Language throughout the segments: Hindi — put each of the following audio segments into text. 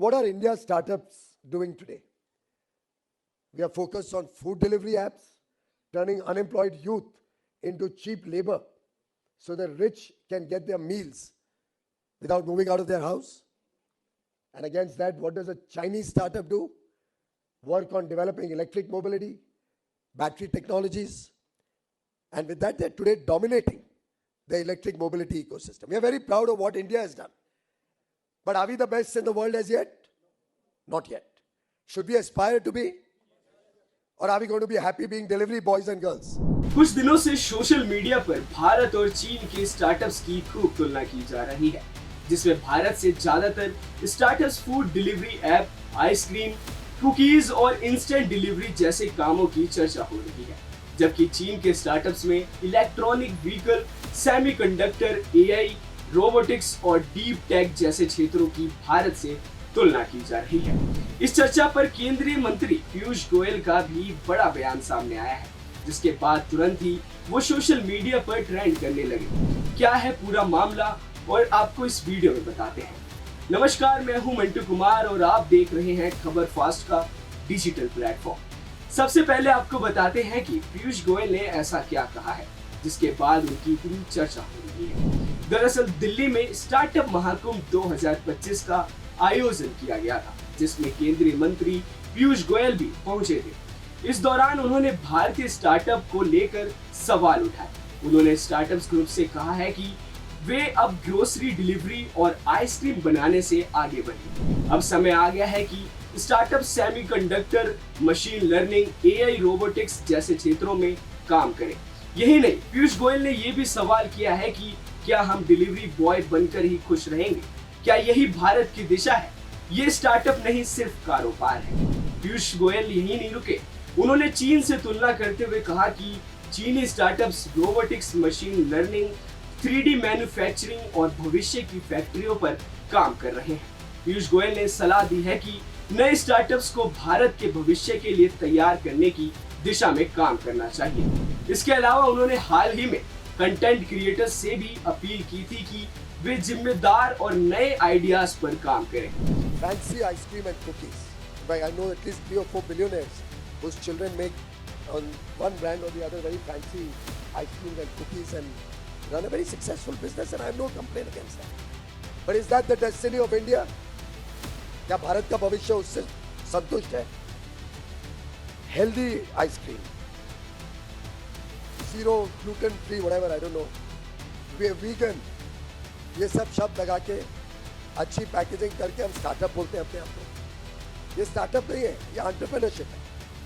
What are India's startups doing today? We are focused on food delivery apps, turning unemployed youth into cheap labor so the rich can get their meals without moving out of their house. And against that, what does a Chinese startup do? Work on developing electric mobility, battery technologies. And with that, they're today dominating the electric mobility ecosystem. We are very proud of what India has done. But are we the best in the world as yet? Not yet. Should we aspire to be? Or are we going to be happy being delivery boys and girls? कुछ दिनों से सोशल मीडिया पर भारत और चीन के स्टार्टअप्स की खूब तुलना की जा रही है, जिसमें भारत से ज्यादातर startups food delivery app, ice cream, cookies और इंस्टेंट डिलीवरी जैसे कामों की चर्चा हो रही है, जबकि चीन के स्टार्टअप्स में electronic vehicle, semiconductor, AI, robotics और डीप टेक जैसे क्षेत्रों की भारत से तुलना की जा रही है। इस चर्चा पर केंद्रीय मंत्री पीयूष गोयल का भी बड़ा बयान सामने आया है, जिसके बाद तुरंत ही वो सोशल मीडिया पर ट्रेंड करने लगे। क्या है पूरा मामला और आपको इस वीडियो में बताते हैं। नमस्कार, मैं हूं मंटू कुमार और आप देख रहे हैं खबर फास्ट का डिजिटल प्लेटफॉर्म। सबसे पहले आपको बताते हैं कि पीयूष गोयल ने ऐसा क्या कहा है, जिसके बाद उनकी इतनी चर्चा हो रही है। दरअसल दिल्ली में स्टार्टअप महाकुंभ 2025 का आयोजन किया गया था, जिसमें केंद्रीय मंत्री पीयूष गोयल भी पहुंचे थे। इस दौरान उन्होंने भारतीय स्टार्टअप को लेकर सवाल उठाए। उन्होंने स्टार्टअप्स ग्रुप से कहा है कि वे अब ग्रोसरी डिलीवरी और आइसक्रीम बनाने से आगे बढ़े। अब समय आ गया है कि startup semiconductor, machine learning, AI, robotics जैसे क्षेत्रों में काम करें। यही नहीं, पीयूष गोयल ने यह भी सवाल किया है कि क्या हम डिलीवरी बॉय बनकर ही खुश रहेंगे? क्या यही भारत की दिशा है? ये स्टार्टअप नहीं, सिर्फ कारोबार है। पीयूष गोयल यही नहीं रुके, उन्होंने चीन से तुलना करते हुए कहा कि चीनी startups robotics, machine learning, 3D manufacturing और भविष्य की फैक्ट्रियों पर काम कर रहे हैं। पीयूष गोयल ने सलाह दी है कि नए स्टार्टअप्स को भारत के भविष्य के लिए तैयार करने की दिशा में काम करना चाहिए। इसके अलावा उन्होंने हाल ही में कंटेंट क्रिएटर्स से भी अपील की थी कि वे जिम्मेदार और नए आइडियाज पर काम करें। Fancy ice cream and cookies. But I know at least 3 or 4 billionaires whose children make on one brand or the other very fancy ice cream and cookies and run a very successful business, and I have no complaint against that. But is that the destiny of India? क्या भारत का भविष्य उससे संतुष्ट है? Healthy ice cream, zero gluten free, whatever, I don't know. We are vegan. ये सब शब्द लगा के अच्छी पैकेजिंग करके हम स्टार्टअप बोलते हैं अपने आप को। ये स्टार्टअप नहीं है, ये एंटरप्रेन्योरशिप है,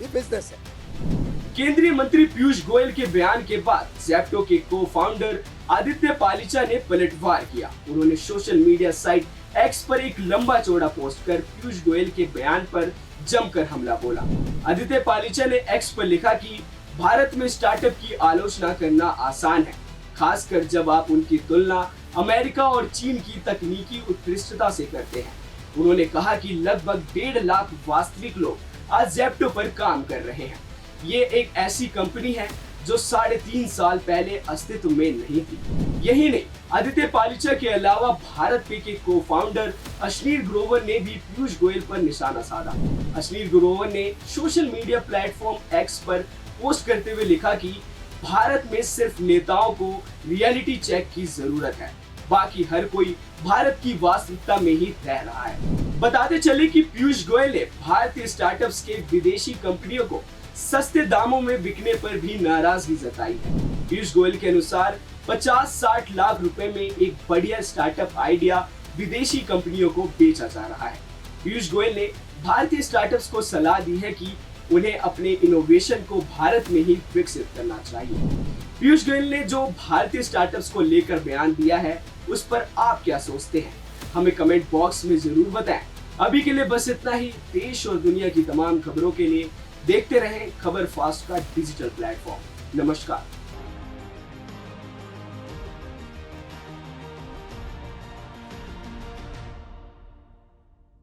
ये बिजनेस है। केंद्रीय मंत्री पीयूष गोयल के बयान के बाद ज़ेप्टो के को-फाउंडर आदित्य पालिचा ने पलटवार किया। उन्होंने सोशल मीडिया साइट एक्स पर एक लंबा चौड़ा पोस्ट कर पीयूष गोयल के बयान पर जमकर हमला बोला। आदित्य पालिचा ने एक्स पर लिखा कि भारत में स्टार्टअप की आलोचना करना आसान है, खासकर जब आप उनकी तुलना अमेरिका और चीन की तकनीकी उत्कृष्टता से करते हैं। उन्होंने कहा कि लगभग 1.5 लाख वास्तविक लोग आज ज़ेप्टो पर काम कर रहे हैं। ये एक ऐसी कंपनी है जो 3.5 साल पहले अस्तित्व में नहीं थी। यही नहीं, आदित्य पालिचा के अलावा भारत पे के को-फाउंडर अश्नीर ग्रोवर ने भी पीयूष गोयल पर निशाना साधा। अश्नीर ग्रोवर ने सोशल मीडिया प्लेटफॉर्म एक्स पर पोस्ट करते हुए लिखा कि भारत में सिर्फ नेताओं को रियलिटी चेक की जरूरत है, बाकी हर कोई भारत की वास्तविकता में ही रह रहा है। बताते चले कि पीयूष गोयल ने भारतीय स्टार्टअप्स के विदेशी कंपनियों को सस्ते दामों में बिकने पर भी नाराजगी जताई है। पीयूष गोयल के अनुसार 50-60 लाख रुपए में एक बढ़िया स्टार्टअप आइडिया विदेशी कंपनियों को बेचा जा रहा है। पीयूष गोयल ने भारतीय स्टार्टअप्स को सलाह दी है कि उन्हें अपने इनोवेशन को भारत में ही विकसित करना चाहिए। पीयूष गोयल ने जो भारतीय स्टार्टअप्स को लेकर बयान दिया है, उस पर आप क्या सोचते हैं? हमें कमेंट बॉक्स में जरूर बताएं। अभी के लिए बस इतना ही। देश और दुनिया की तमाम खबरों के लिए देखते रहें खबर फास्ट का डिजिटल प्लेटफॉर्म। नमस्कार।